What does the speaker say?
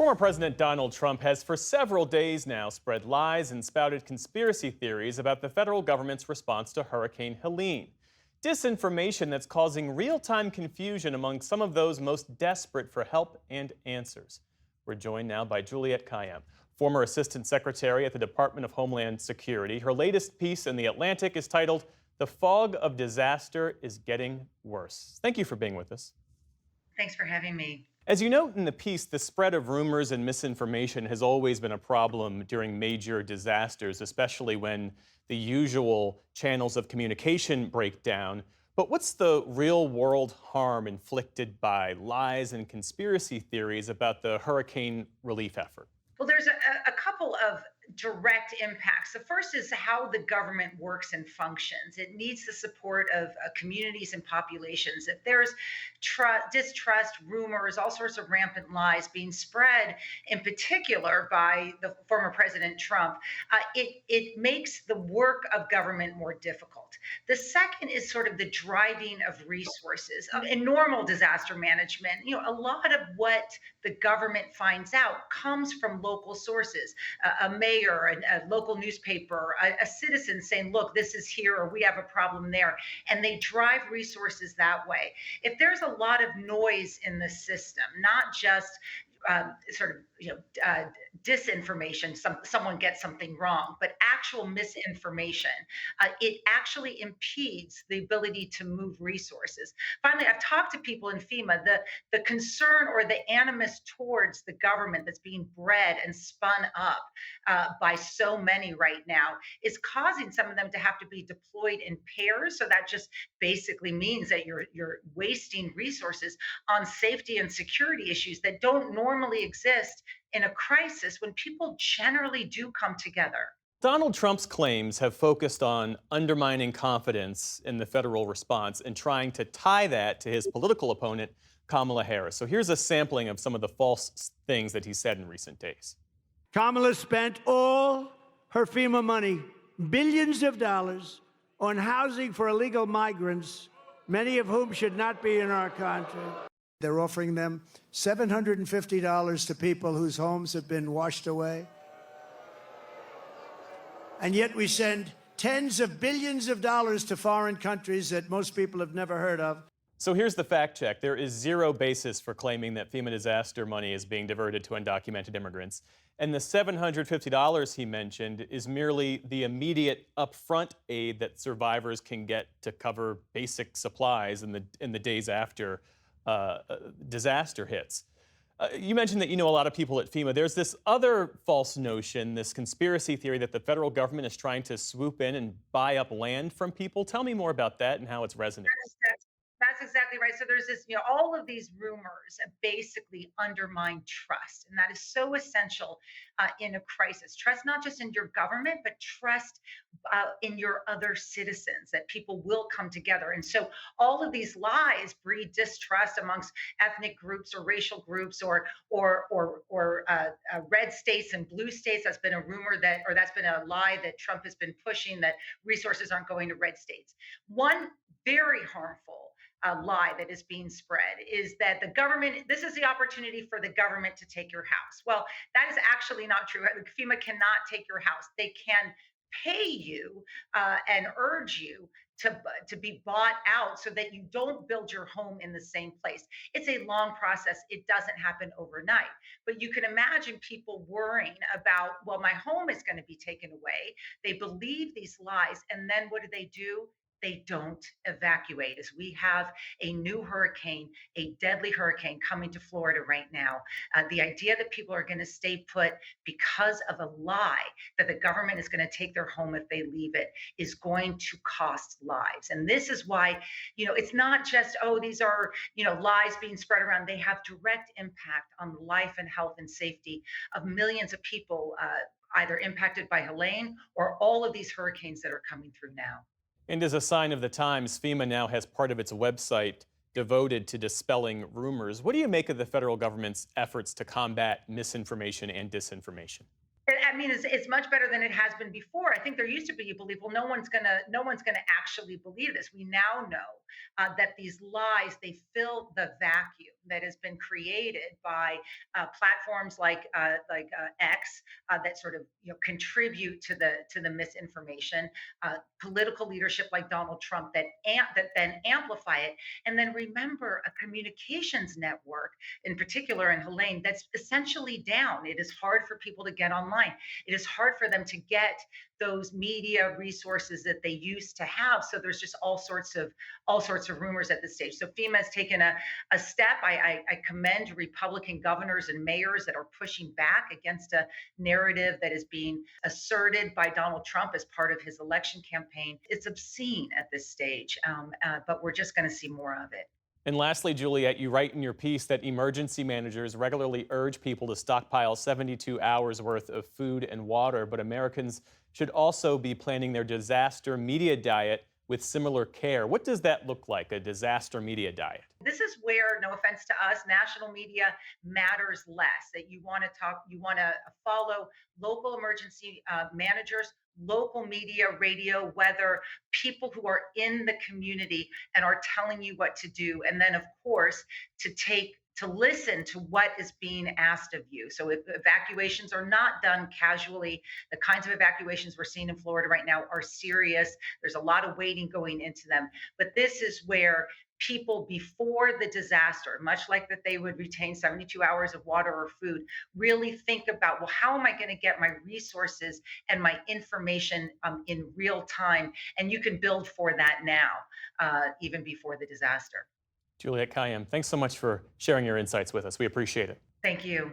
Former President Donald Trump has for several days now spread lies and spouted conspiracy theories about the federal government's response to Hurricane Helene. Disinformation that's causing real-time confusion among some of those most desperate for help and answers. We're joined now by Juliette Kayyem, former Assistant Secretary at the Department of Homeland Security. Her latest piece in The Atlantic is titled, "The Fog of Disaster is Getting Worse." Thank you for being with us. Thanks for having me. As you note in the piece, the spread of rumors and misinformation has always been a problem during major disasters, especially when the usual channels of communication break down. But what's the real-world harm inflicted by lies and conspiracy theories about the hurricane relief effort? Well, there's a couple of direct impacts. The first is how the government works and functions. It needs the support of communities and populations. If there's distrust, rumors, all sorts of rampant lies being spread, in particular by the former President Trump, it makes the work of government more difficult. The second is sort of the driving of resources. In normal disaster management, a lot of what the government finds out comes from local sources. A mayor, a local newspaper, a citizen saying, look, this is here, or we have a problem there. And they drive resources that way. If there's a lot of noise in the system, not just disinformation, someone gets something wrong, but actual misinformation, it actually impedes the ability to move resources. Finally, I've talked to people in FEMA, the concern or the animus towards the government that's being bred and spun up by so many right now is causing some of them to have to be deployed in pairs. So that just basically means that you're wasting resources on safety and security issues that don't normally exist in a crisis when people generally do come together. Donald Trump's claims have focused on undermining confidence in the federal response and trying to tie that to his political opponent, Kamala Harris. So here's a sampling of some of the false things that he said in recent days. Kamala spent all her FEMA money, billions of dollars, on housing for illegal migrants, many of whom should not be in our country. They're offering them $750 to people whose homes have been washed away. And yet we send tens of billions of dollars to foreign countries that most people have never heard of. So here's the fact check. There is zero basis for claiming that FEMA disaster money is being diverted to undocumented immigrants. And the $750 he mentioned is merely the immediate upfront aid that survivors can get to cover basic supplies in the days after disaster hits. You mentioned that you know a lot of people at FEMA. There's this other false notion, this conspiracy theory that the federal government is trying to swoop in and buy up land from people. Tell me more about that and how it's resonating. That's exactly right. So there's this, all of these rumors basically undermine trust. And that is so essential in a crisis. Trust not just in your government, but trust in your other citizens, that people will come together. And so all of these lies breed distrust amongst ethnic groups or racial groups or red states and blue states. That's been a rumor that's been a lie that Trump has been pushing, that resources aren't going to red states. One very harmful lie that is being spread is that the government, this is the opportunity for the government to take your house. Well, that is actually not true. FEMA cannot take your house. They can pay you and urge you to be bought out so that you don't build your home in the same place. It's a long process. It doesn't happen overnight. But you can imagine people worrying about, well, my home is going to be taken away. They believe these lies. And then what do? They don't evacuate. As we have a new hurricane, a deadly hurricane coming to Florida right now. The idea that people are going to stay put because of a lie that the government is going to take their home if they leave it is going to cost lives. And this is why, it's not just, these are, lies being spread around. They have direct impact on the life and health and safety of millions of people, either impacted by Helene or all of these hurricanes that are coming through now. And as a sign of the times, FEMA now has part of its website devoted to dispelling rumors. What do you make of the federal government's efforts to combat misinformation and disinformation? I mean, it's much better than it has been before. I think there used to be, you believe, well, no one's gonna actually believe this. We now know that these lies, they fill the vacuum that has been created by platforms like X that sort of contribute to the misinformation, political leadership like Donald Trump that then amplify it, and then remember a communications network, in particular in Helene, that's essentially down. It is hard for people to get online. It is hard for them to get those media resources that they used to have. So there's just all sorts of rumors at this stage. So FEMA has taken a step. I commend Republican governors and mayors that are pushing back against a narrative that is being asserted by Donald Trump as part of his election campaign. It's obscene at this stage, but we're just going to see more of it. And lastly, Juliette, you write in your piece that emergency managers regularly urge people to stockpile 72 hours worth of food and water, but Americans should also be planning their disaster media diet with similar care. What does that look like, a disaster media diet? This is where, no offense to us, national media matters less. That you want to follow local emergency managers, local media, radio, weather, people who are in the community and are telling you what to do. And then, of course, to listen to what is being asked of you. So if evacuations are not done casually, the kinds of evacuations we're seeing in Florida right now are serious. There's a lot of waiting going into them. But this is where people before the disaster, much like that they would retain 72 hours of water or food, really think about, well, how am I going to get my resources and my information in real time? And you can build for that now, even before the disaster. Juliette Kayyem, thanks so much for sharing your insights with us. We appreciate it. Thank you.